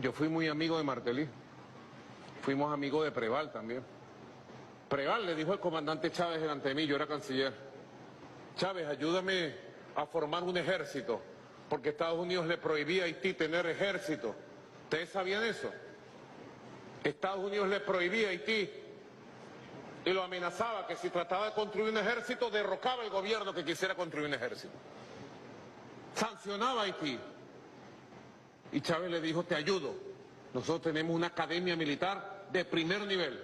Yo fui muy amigo de Martelly, fuimos amigos de Preval también. Preval le dijo al comandante Chávez delante de mí, yo era canciller: Chávez, ayúdame a formar un ejército, porque Estados Unidos le prohibía a Haití tener ejército. ¿Ustedes sabían eso? Estados Unidos le prohibía a Haití y lo amenazaba que si trataba de construir un ejército, derrocaba el gobierno que quisiera construir un ejército. Sancionaba a Haití. Y Chávez le dijo: te ayudo. Nosotros tenemos una academia militar de primer nivel.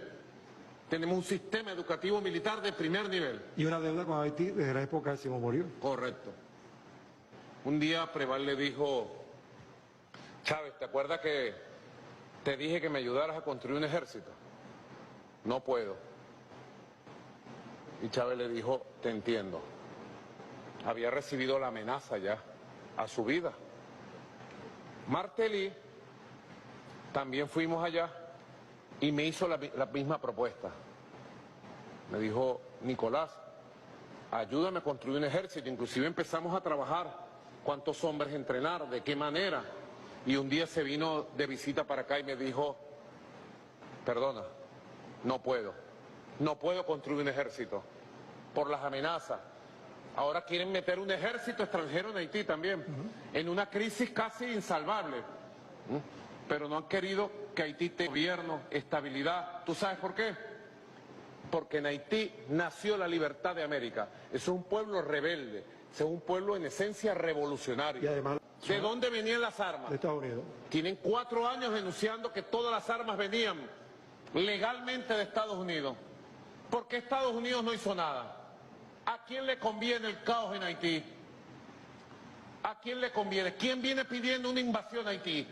Tenemos un sistema educativo militar de primer nivel. Y una deuda con Haití desde la época de Simón Bolívar. Correcto. Un día Preval le dijo: Chávez, ¿te acuerdas que te dije que me ayudaras a construir un ejército? No puedo. Y Chávez le dijo: te entiendo. Había recibido la amenaza ya a su vida. Martelly, también fuimos allá y me hizo la misma propuesta. Me dijo: Nicolás, ayúdame a construir un ejército. Inclusive empezamos a trabajar cuántos hombres entrenar, de qué manera. Y un día se vino de visita para acá y me dijo: perdona, no puedo construir un ejército por las amenazas. Ahora quieren meter un ejército extranjero en Haití también, en una crisis casi insalvable. Pero no han querido que Haití tenga gobierno, estabilidad. ¿Tú sabes por qué? Porque en Haití nació la libertad de América. Es un pueblo rebelde, es un pueblo en esencia revolucionario. Y además, ¿de dónde venían las armas? De Estados Unidos. Tienen 4 años denunciando que todas las armas venían legalmente de Estados Unidos. ¿Por qué Estados Unidos no hizo nada? ¿A quién le conviene el caos en Haití? ¿A quién le conviene? ¿Quién viene pidiendo una invasión a Haití?